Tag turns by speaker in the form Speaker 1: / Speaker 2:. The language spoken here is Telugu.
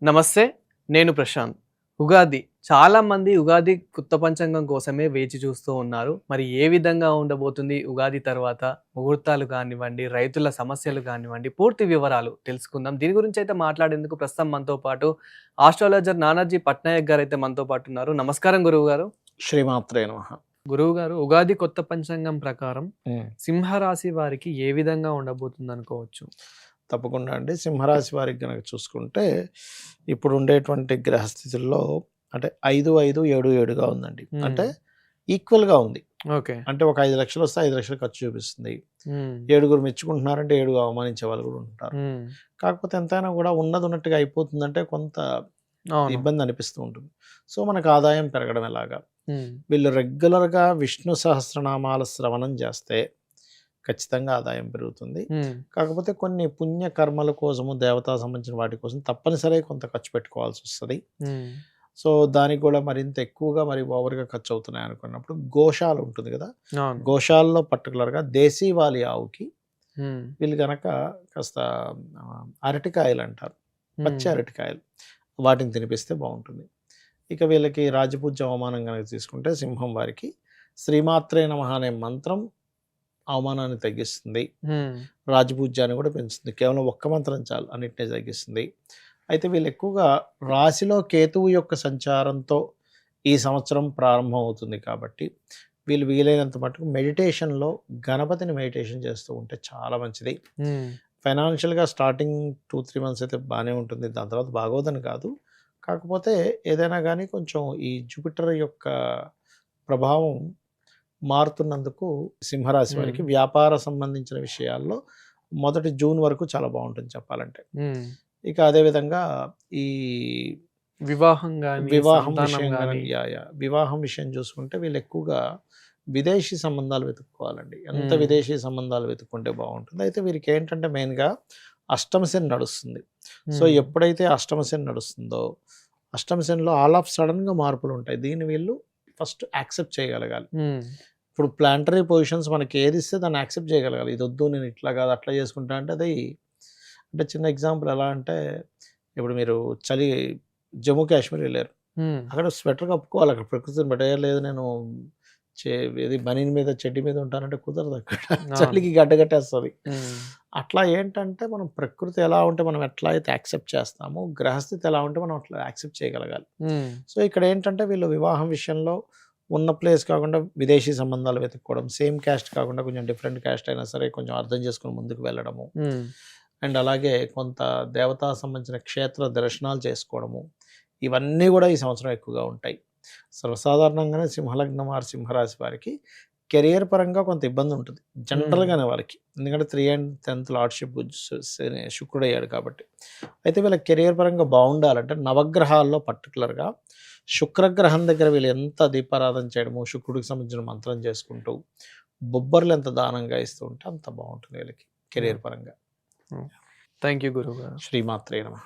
Speaker 1: నమస్తే, నేను ప్రశాంత్. ఉగాది చాలా మంది ఉగాది కొత్త పంచాంగం కోసమే వేచి చూస్తూ ఉన్నారు. మరి ఏ విధంగా ఉండబోతుంది ఉగాది తర్వాత ముహూర్తాలు కానివ్వండి, రైతుల సమస్యలు కానివ్వండి, పూర్తి వివరాలు తెలుసుకుందాం. దీని గురించి అయితే మాట్లాడేందుకు ప్రస్తుతం మనతో పాటు ఆస్ట్రాలజర్ నానాజీ పట్నాయక్ గారు అయితే మనతో పాటు ఉన్నారు. నమస్కారం గురువు గారు.
Speaker 2: శ్రీమాత్రే నమః.
Speaker 1: గురువు గారు, ఉగాది కొత్త పంచాంగం ప్రకారం సింహరాశి వారికి ఏ విధంగా ఉండబోతుంది అనుకోవచ్చు?
Speaker 2: తప్పకుండా అండి. సింహరాశి వారికి గనక చూసుకుంటే ఇప్పుడు ఉండేటువంటి గ్రహస్థితుల్లో అంటే 5-5-7-7గా ఉందండి. అంటే ఈక్వల్గా ఉంది.
Speaker 1: ఓకే.
Speaker 2: అంటే ఒక 5 లక్షలు వస్తే 5 లక్షలు ఖర్చు చూపిస్తుంది. 7గురు మెచ్చుకుంటున్నారంటే 7 అవమానించే వాళ్ళు కూడా ఉంటారు. కాకపోతే ఎంతైనా కూడా ఉన్నది ఉన్నట్టుగా అయిపోతుందంటే కొంత ఇబ్బంది అనిపిస్తూ ఉంటుంది. సో మనకు ఆదాయం పెరగడం ఎలాగా, వీళ్ళు రెగ్యులర్గా విష్ణు సహస్రనామాల శ్రవణం చేస్తే ఖచ్చితంగా ఆదాయం పెరుగుతుంది. కాకపోతే కొన్ని పుణ్య కర్మల కోసము, దేవతా సంబంధించిన వాటి కోసం తప్పనిసరిగా కొంత ఖర్చు పెట్టుకోవాల్సి వస్తుంది. సో దానికి కూడా మరింత ఎక్కువగా మరి ఓవర్గా ఖర్చు అవుతున్నాయి అనుకున్నప్పుడు గోశాల ఉంటుంది కదా, గోశాలలో పర్టికులర్గా దేశీవాలి ఆవుకి వీళ్ళు కనుక కాస్త అరటికాయలు అంటారు, పచ్చి అరటికాయలు, వాటిని తినిపిస్తే బాగుంటుంది. ఇక వీళ్ళకి రాజపూజ్య అవమానం కనుక తీసుకుంటే సింహం వారికి శ్రీమాత్రే నమః అనే మంత్రం అవమానాన్ని తగ్గిస్తుంది, రాజపూజ్యాన్ని కూడా పెంచుతుంది. కేవలం ఒక్క మంత్రం చాలు, అన్నిటినీ తగ్గిస్తుంది. అయితే వీళ్ళు ఎక్కువగా రాశిలో కేతువు యొక్క సంచారంతో ఈ సంవత్సరం ప్రారంభం అవుతుంది కాబట్టి వీళ్ళు వీలైనంత మటుకు మెడిటేషన్లో గణపతిని మెడిటేషన్ చేస్తూ ఉంటే చాలా మంచిది. ఫైనాన్షియల్గా స్టార్టింగ్ 2-3 మంత్స్ అయితే బాగానే ఉంటుంది, దాని తర్వాత బాగోదని కాదు. కాకపోతే ఏదైనా కానీ కొంచెం ఈ జూపిటర్ యొక్క ప్రభావం మారుతున్నందుకు సింహరాశి వారికి వ్యాపార సంబంధించిన విషయాల్లో మొదటి జూన్ వరకు చాలా బాగుంటుంది చెప్పాలంటే. ఇక అదేవిధంగా ఈ వివాహం విషయం చూసుకుంటే వీళ్ళు ఎక్కువగా విదేశీ సంబంధాలు వెతుక్కోవాలండి. ఎంత విదేశీ సంబంధాలు వెతుక్కుంటే బాగుంటుంది. అయితే వీరికి ఏంటంటే మెయిన్గా అష్టమశని నడుస్తుంది. సో ఎప్పుడైతే అష్టమశని నడుస్తుందో అష్టమశనిలో ఆల్ ఆఫ్ సడన్గా మార్పులు ఉంటాయి. దీన్ని వీళ్ళు ఫస్ట్ యాక్సెప్ట్ చేయగలగాలి. ఇప్పుడు ప్లాంటరీ పొజిషన్స్ మనకి ఏది ఇస్తే దాన్ని యాక్సెప్ట్ చేయగలగాలి. ఇది వద్దు, నేను ఇట్లా కాదు అట్లా చేసుకుంటా అంటే అది అంటే చిన్న ఎగ్జాంపుల్ ఎలా అంటే, ఇప్పుడు మీరు చలి జమ్మూ కాశ్మీర్ వెళ్ళారు, అక్కడ స్వెటర్ కప్పుకోవాలి, అక్కడ ప్రకృతిని బట్టే లేదు నేను ఇది బనీన్ మీద చెడ్డి మీద ఉంటానంటే కుదరదు, అక్కడ చలికి గడ్డగట్టేస్తుంది. అట్లా ఏంటంటే మనం ప్రకృతి ఎలా ఉంటే మనం ఎట్లా అయితే యాక్సెప్ట్ చేస్తామో గ్రహస్థితి ఎలా ఉంటే మనం అట్లా యాక్సెప్ట్ చేయగలగాలి. సో ఇక్కడ ఏంటంటే వీళ్ళు వివాహం విషయంలో ఉన్న ప్లేస్ కాకుండా విదేశీ సంబంధాలు వెతుక్కోవడం, సేమ్ క్యాస్ట్ కాకుండా కొంచెం డిఫరెంట్ క్యాస్ట్ అయినా సరే కొంచెం అర్థం చేసుకుని ముందుకు వెళ్ళడము, అండ్ అలాగే కొంత దేవతా సంబంధించిన క్షేత్ర దర్శనాలు చేసుకోవడము, ఇవన్నీ కూడా ఈ సంవత్సరం ఎక్కువగా ఉంటాయి. సర్వసాధారణంగానే సింహలగ్నం వారి సింహరాశి వారికి కెరియర్ పరంగా కొంత ఇబ్బంది ఉంటుంది జనరల్గానే వాళ్ళకి, ఎందుకంటే 3 and 10th లార్డ్షిప్ శుక్రుడు అయ్యాడు కాబట్టి. అయితే వీళ్ళ కెరియర్ పరంగా బాగుండాలంటే నవగ్రహాల్లో పర్టికులర్గా శుక్రగ్రహం దగ్గర వీళ్ళు ఎంత దీపారాధన చేయడము, శుక్రుడికి సంబంధించిన మంత్రం చేసుకుంటూ బొబ్బర్లు ఎంత దానంగా ఇస్తూ ఉంటే అంత బాగుంటుంది వీళ్ళకి కెరియర్ పరంగా.
Speaker 1: థ్యాంక్ యూ గురువు గారు.
Speaker 2: శ్రీమాత్రే నమః.